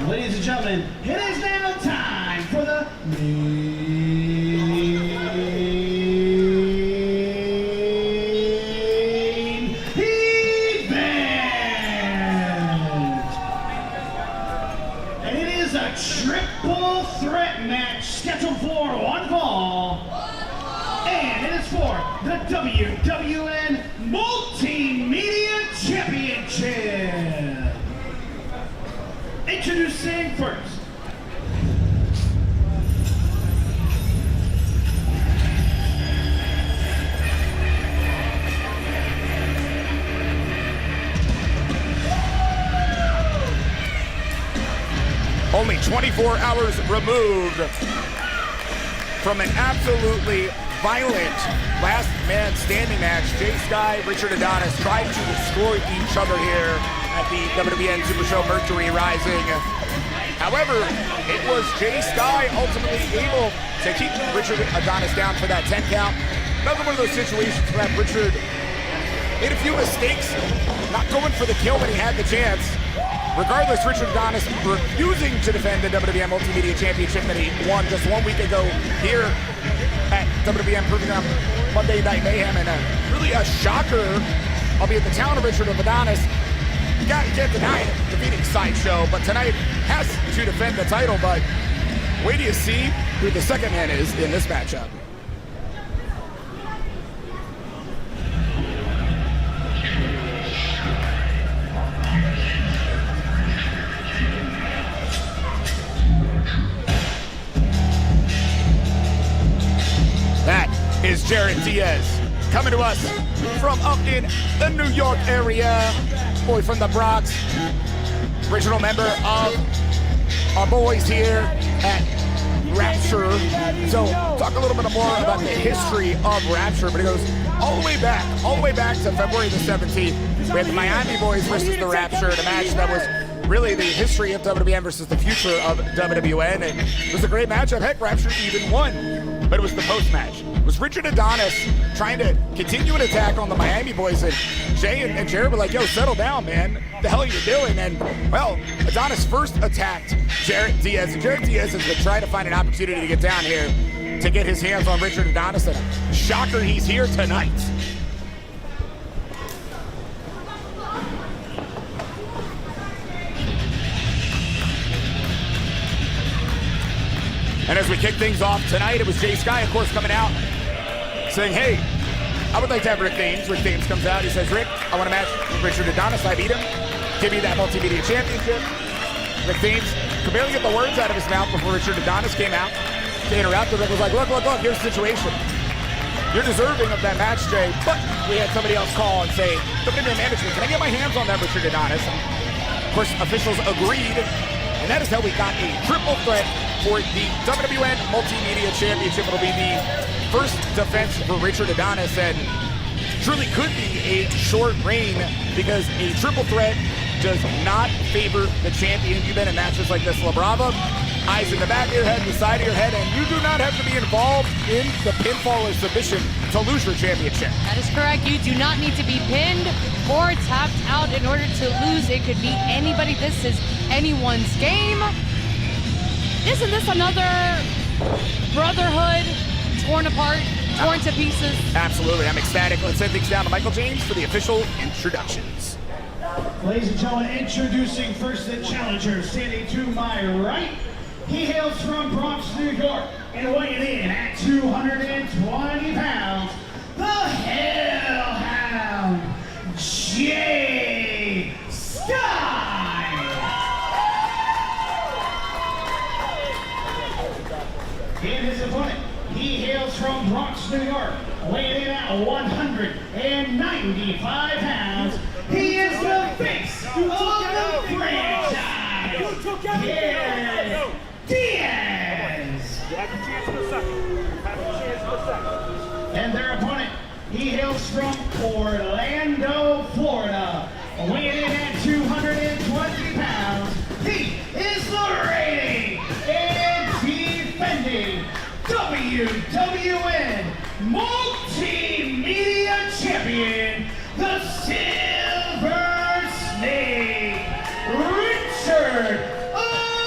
Ladies and gentlemen, it is now time for the main event. And it is a triple threat match scheduled for one fall. And it is for the WWN Multimedia Championship. Introducing first. Only 24 hours removed from an absolutely violent last man standing match. Jay Sky, Richard Adonis tried to destroy each other here at the WWN Super Show Mercury Rising. However, it was Jay Sky ultimately able to keep Richard Adonis down for that 10 count. Another one of those situations where Richard made a few mistakes, not going for the kill when he had the chance. Regardless, Richard Adonis refusing to defend the WWN Multimedia Championship that he won just 1 week ago here at WWN Proving on Monday Night Mayhem, and really a shocker, albeit the talent of Richard Adonis. You can't deny it, defeating Sideshow, but tonight has to defend the title. But wait till you see who the second man is in this matchup. That is Jarett Diaz, coming to us from up in the New York area. Boy from the Bronx, original member of our boys here at Rapture. So talk a little bit more about the history of Rapture, but it goes all the way back to February the 17th. We had the Miami boys versus the Rapture, a match that was really the history of WWN versus the future of WWN, and it was a great matchup. Heck, Rapture even won, but it was the post-match. It was Richard Adonis trying to continue an attack on the Miami boys, and Jay and Jarett were like, yo, settle down, man. What the hell are you doing? And, well, Adonis first attacked Jarett Diaz, and Jarett Diaz has been trying to find an opportunity to get down here to get his hands on Richard Adonis, and shocker, he's here tonight. And as we kick things off tonight, it was Jay Sky, of course, coming out saying, hey, I would like to have Rick Thames. Rick Thames comes out, he says, Rick, I want to match Richard Adonis. I beat him. Give me that Multimedia Championship. Rick Thames could barely get the words out of his mouth before Richard Adonis came out to interrupt. Rick was like, look, here's the situation. You're deserving of that match, Jay. But we had somebody else call and say, WWN management, can I get my hands on that Richard Adonis? And of course, officials agreed. And that is how we got a triple threat for the WWN Multimedia Championship. It'll be the first defense for Richard Adonis, and truly could be a short reign because a triple threat does not favor the champion. You've been in matches like this, La Brava, eyes in the back of your head, the side of your head, and you do not have to be involved in the pinfall or submission to lose your championship. That is correct. You do not need to be pinned or tapped out in order to lose. It could be anybody. This is anyone's game. Isn't this another brotherhood torn apart, torn to pieces? Absolutely. I'm ecstatic. Let's send things down to Michael James for the official introductions. Ladies and gentlemen, introducing first the challenger, standing to my right. He hails from Bronx, New York, and weighing in at 220 pounds, the Hellhound, Jay Sky. And his opponent, he hails from Bronx, New York, weighing in at 195 pounds. He is the face of the franchise, Jarett Diaz. And their opponent, he hails from Orlando, Florida, weighing in at 220 pounds. He is the reigning and defending WWN Multimedia Champion, the Silver Snake, Richard Adonis.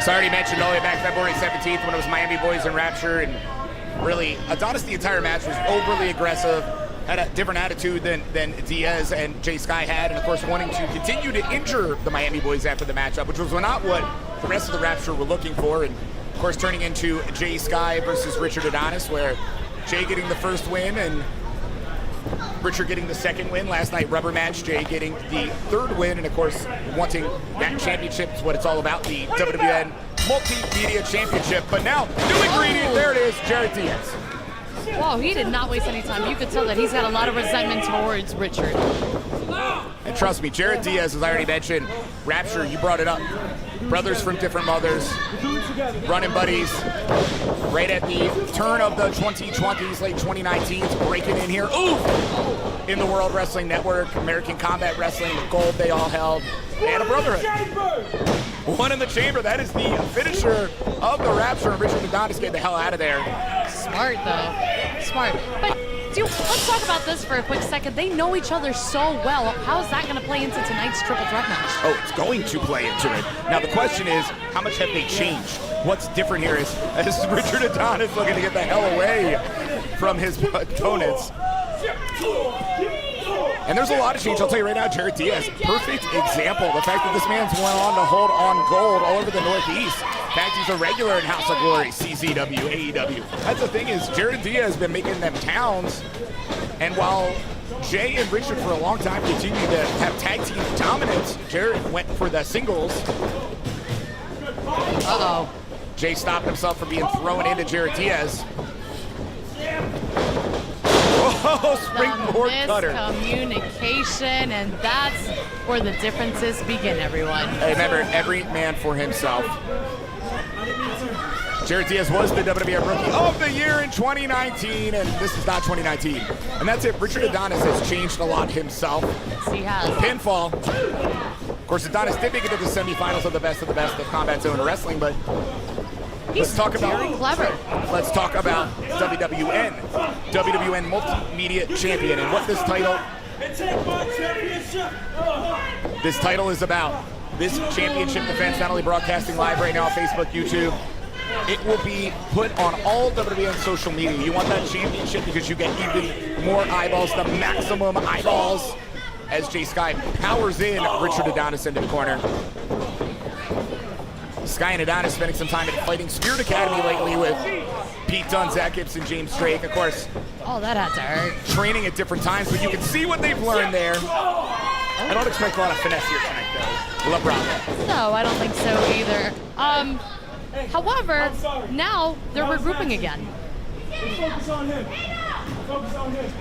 So I already mentioned all the way back February 17th when it was Miami Boys and Rapture, and really, Adonis the entire match was overly aggressive, had a different attitude than Diaz and Jay Sky had, and of course wanting to continue to injure the Miami Boys after the matchup, which was not what the rest of the Rapture were looking for, and of course turning into Jay Sky versus Richard Adonis, where Jay getting the first win and Richard getting the second win. Last night, rubber match, Jay getting the third win, and of course wanting that championship is what it's all about, the WWN Multimedia Championship. But now, new ingredient, there it is, Jarett Diaz. Wow, he did not waste any time. You could tell that he's got a lot of resentment towards Richard. And trust me, Jarett Diaz, as I already mentioned, Rapture, you brought it up. Brothers from different mothers, running buddies. Right at the turn of the 2020s, late 2019s, breaking in here. Ooh! In the World Wrestling Network, American Combat Wrestling, the gold they all held. They had a brotherhood. One in the chamber. That is the finisher of the Rapture. And Richard Adonis get the hell out of there. Smart, though. Smart. But let's talk about this for a quick second. They know each other so well. How is that going to play into tonight's triple threat match? Oh, it's going to play into it. Now, the question is, how much have they changed? What's different here is Richard Adonis looking to get the hell away from his opponents. And there's a lot of change. I'll tell you right now, Jarett Diaz, perfect example. The fact that this man's went on to hold on gold all over the Northeast. In fact, he's a regular in House of Glory, CZW, AEW. That's the thing is, Jarett Diaz has been making them towns. And while Jay and Richard for a long time continued to have tag team dominance, Jarett went for the singles. Uh-oh. Jay stopped himself from being thrown into Jarett Diaz. Oh, springboard cutter. Miscommunication, and that's where the differences begin, everyone. Hey, remember, every man for himself. Jarett Diaz was the WWN Rookie of the Year in 2019, and this is not 2019. And that's it. Richard Adonis has changed a lot himself. Yes, he has. Pinfall. Of course, Adonis did make it to the semifinals of the best of Combat Zone Wrestling, but he's very clever. Let's talk about WWN Multimedia Champion, and what this title is about. This championship defense, not only broadcasting live right now on Facebook, YouTube, it will be put on all WWN social media. You want that championship because you get even more eyeballs, the maximum eyeballs, as Jay Sky powers in Richard Adonis into the corner. Sky and Adonis spending some time at Fighting Spirit Academy lately with Pete Dunne, Zach Gibson, James Drake, of course. Oh, that had to hurt. Training at different times, but you can see what they've learned there. I don't expect a lot of finesse here tonight, though. LeBron. No, I don't think so either. However, now they're regrouping again. Focus on him. Focus on him.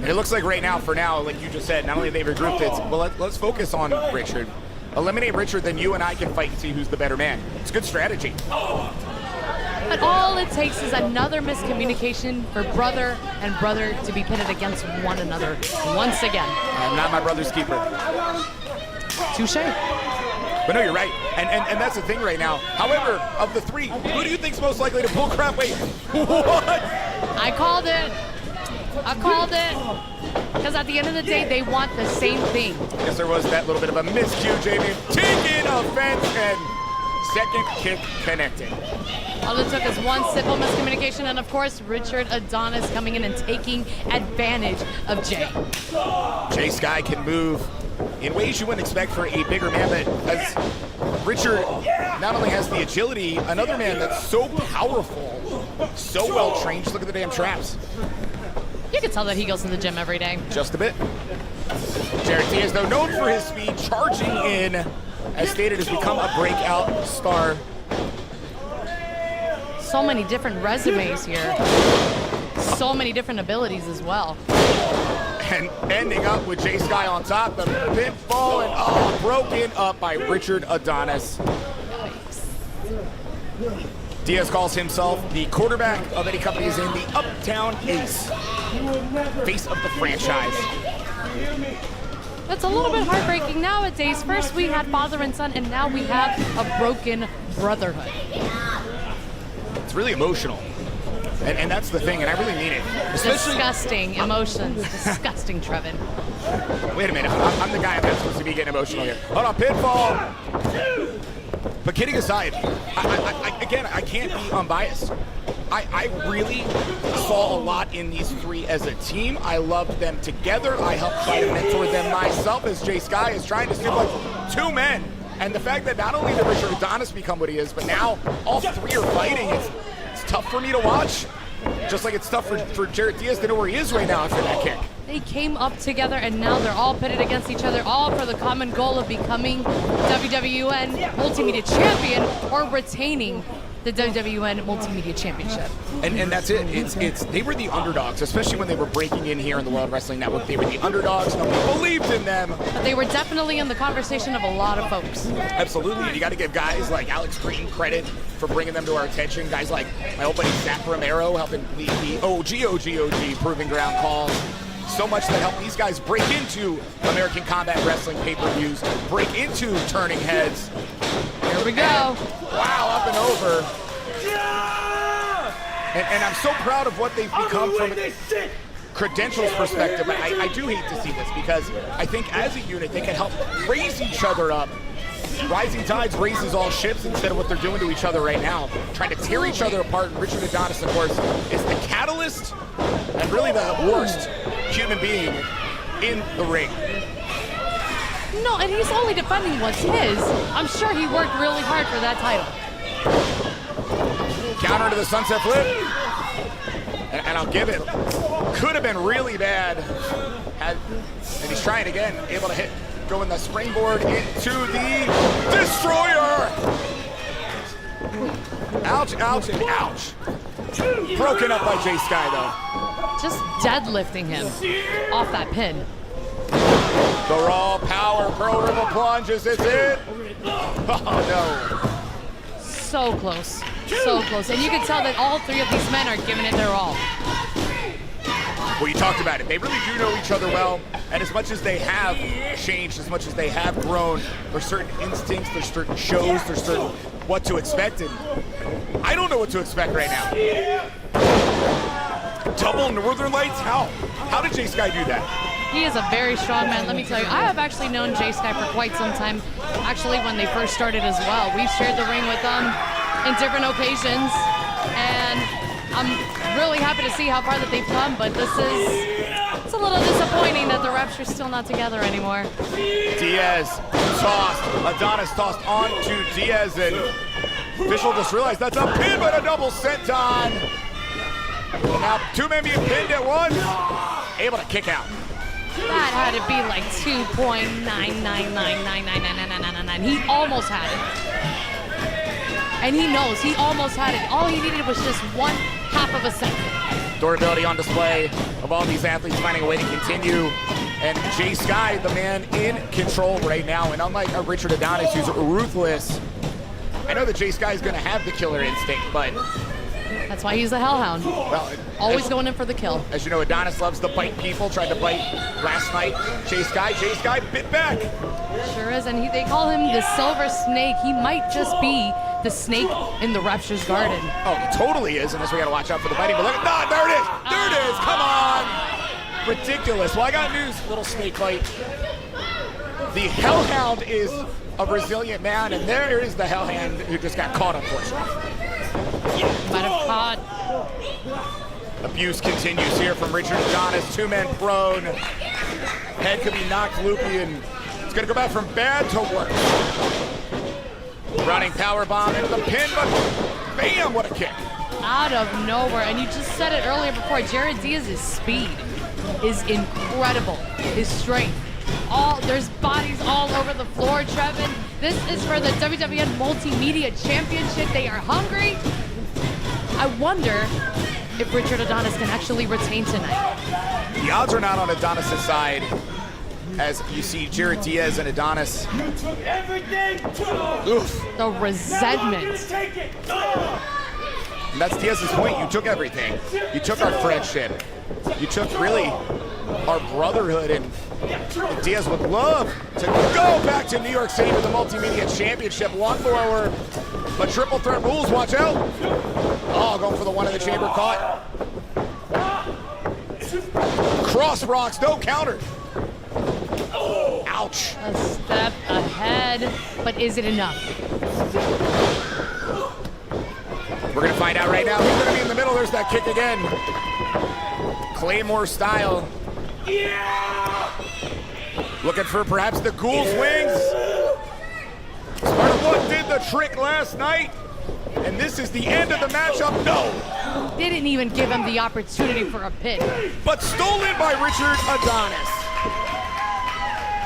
It looks like right now, for now, like you just said, not only they've regrouped it, well, let's focus on Richard. Eliminate Richard, then you and I can fight and see who's the better man. It's a good strategy. But all it takes is another miscommunication for brother and brother to be pitted against one another once again. I'm not my brother's keeper. Touche. But no, you're right. And that's the thing right now. However, of the three, who do you think's most likely to pull crap? Wait, what? I called it. I called it. Because at the end of the day, they want the same thing. Yes, there was that little bit of a miscue, Jamie. Taking offense and second kick connecting. All it took is one simple miscommunication, and of course, Richard Adonis coming in and taking advantage of Jay. Jay Sky can move in ways you wouldn't expect for a bigger man, but as Richard not only has the agility, another man that's so powerful, so well trained. Just look at the damn traps. You can tell that he goes to the gym every day. Just a bit. Jarett Diaz, though, known for his speed, charging in, as stated, has become a breakout star. So many different resumes here. So many different abilities as well. And ending up with Jay Sky on top, the pinfall, and broken up by Richard Adonis. Diaz calls himself the quarterback of any companies in the Uptown Ace. Face of the franchise. That's a little bit heartbreaking nowadays. First we had father and son, and now we have a broken brotherhood. It's really emotional. And that's the thing, and I really mean it. Especially disgusting emotions. Disgusting, Trevin. Wait a minute, I'm the guy that's supposed to be getting emotional here. Hold on, pinfall. But kidding aside, again, I can't be unbiased. I really saw a lot in these three as a team. I loved them together. I helped try to mentor them myself as Jay Sky is trying to suplex two men. And the fact that not only did Richard Adonis become what he is, but now all three are fighting, it's tough for me to watch. Just like it's tough for Jarett Diaz to know where he is right now after that kick. They came up together and now they're all pitted against each other, all for the common goal of becoming WWN Multimedia Champion or retaining the WWN Multimedia Championship. And that's it. It's they were the underdogs, especially when they were breaking in here in the World Wrestling Network. They were the underdogs. Nobody believed in them. But they were definitely in the conversation of a lot of folks. Absolutely. And you got to give guys like Alex Green credit for bringing them to our attention. Guys like my old buddy Zach Romero helping lead the OG Proving Ground calls. So much that helped these guys break into American Combat Wrestling pay-per-views, break into turning heads. Here we go. Wow, up and over. And I'm so proud of what they've become from a credentials perspective. But I do hate to see this because I think as a unit, they can help raise each other up. Rising tides raises all ships instead of what they're doing to each other right now. Trying to tear each other apart. And Richard Adonis, of course, is the catalyst and really the worst human being in the ring. No, and he's only defending what's his. I'm sure he worked really hard for that title. Counter to the sunset flip. And I'll give it. Could have been really bad. And he's trying again. Able to hit. Go in the springboard into the Destroyer. Ouch, ouch, and ouch. Broken up by Jay Sky, though. Just deadlifting him off that pin. The raw power Pearl River plunge. Is this it? Oh, no. So close. So close. And you can tell that all three of these men are giving it their all. Well, you talked about it. They really do know each other well. And as much as they have changed, as much as they have grown, there's certain instincts, there's certain shows, there's certain what to expect. And I don't know what to expect right now. Double Northern Lights? How did Jay Sky do that? He is a very strong man, let me tell you. I have actually known Jay Sky for quite some time, actually when they first started as well. We've shared the ring with them in different occasions, and I'm really happy to see how far that they've come, but it's a little disappointing that the Rapture's still not together anymore. Diaz tossed, Adonis tossed onto Diaz, and official just realized that's a pin, but a double senton. And now two men being pinned at once, able to kick out. That had to be like 2.999999999. He almost had it. And he knows he almost had it. All he needed was just 1/2 of a second. Durability on display of all these athletes finding a way to continue. And Jay Sky, the man in control right now. And unlike a Richard Adonis, who's ruthless, I know that Jay Sky is going to have the killer instinct, but that's why he's the Hellhound. Well, always going in for the kill. As you know, Adonis loves to bite people. Tried to bite last night. Jay Sky bit back. Sure is, and they call him the Silver Snake. He might just be the snake in the Rapture's garden. Oh, he totally is, and we got to watch out for the biting. But look at that, there it is. There it is. Come on. Ridiculous. Well, I got news, little snake bite. The Hellhound is a resilient man, and there is the Hellhound who just got caught, unfortunately. Might have caught. Abuse continues here from Richard Adonis. Two men prone. Head could be knocked loopy, and it's going to go back from bad to worse. Running power bomb into the pin, but bam, what a kick. Out of nowhere, and you just said it earlier before, Jarett Diaz's speed is incredible. His strength. There's bodies all over the floor, Trevin. This is for the WWN Multimedia Championship. They are hungry. I wonder if Richard Adonis can actually retain tonight. The odds are not on Adonis' side, as you see Jarett Diaz and Adonis. You took everything. Oof. The resentment. Take it. And that's Diaz's point. You took everything. You took our friendship. You took really our brotherhood, and Diaz would love to go back to New York City for the Multimedia Championship. One more, but triple threat rules, watch out. Oh, going for the one in the chamber, caught. Cross rocks, no counter. Ouch. Ouch. A step ahead, but is it enough? We're gonna find out right now. Who's gonna be in the middle? There's that kick again. Claymore style. Yeah! Looking for perhaps the Ghoul's wings. Sparta did the trick last night. And this is the end of the matchup. No. Didn't even give him the opportunity for a pin. But stolen by Richard Adonis.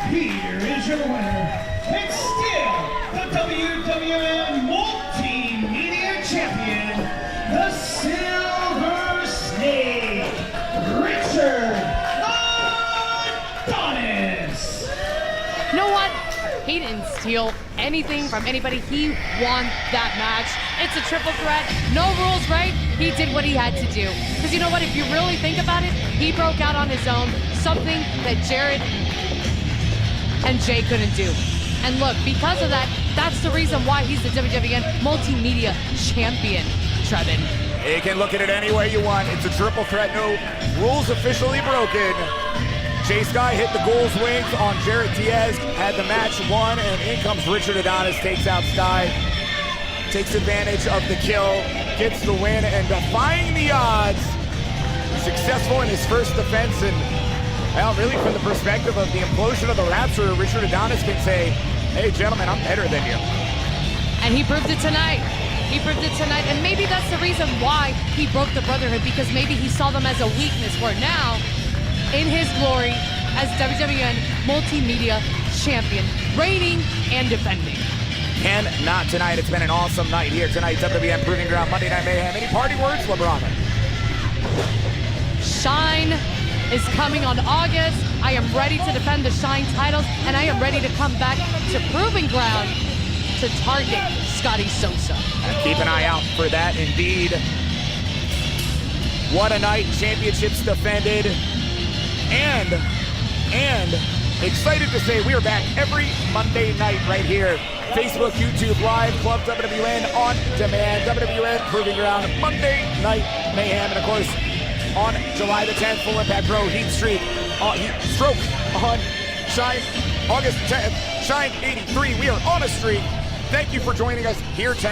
Here is your winner, and still the WWN Multimedia Champion, the Silver Snake, Richard Adonis. You know what? He didn't steal anything from anybody. He won that match. It's a triple threat. No rules, right? He did what he had to do. Because you know what? If you really think about it, he broke out on his own. Something that Jarett and Jay couldn't do. And look, because of that, that's the reason why he's the WWN Multimedia Champion, Trevin. You can look at it any way you want. It's a triple threat. No rules officially broken. Jay Sky hit the Ghoul's wings on Jarett Diaz, had the match won, and in comes Richard Adonis, takes out Sky, takes advantage of the kill, gets the win, and defying the odds, successful in his first defense. And well, really from the perspective of the implosion of the Rapture, Richard Adonis can say, hey gentlemen, I'm better than you. And he proved it tonight. He proved it tonight, and maybe that's the reason why he broke the Brotherhood, because maybe he saw them as a weakness, where now, in his glory as WWN Multimedia Champion, reigning and defending. And not tonight. It's been an awesome night here tonight. WWN Proving Ground, Monday Night Mayhem. Any parting words, LeBron? Shine is coming on August. I am ready to defend the Shine titles, and I am ready to come back to Proving Ground to target Scotty Sosa. Keep an eye out for that indeed. What a night. Championships defended. And excited to say we are back every Monday night right here. Facebook, YouTube Live, Club WWN on demand, WWN Proving Ground, Monday Night Mayhem, and of course, on July the 10th, Full Impact Pro Heat Stroke on Shine, August 10th, Shine 83. We are on a streak. Thank you for joining us here tonight.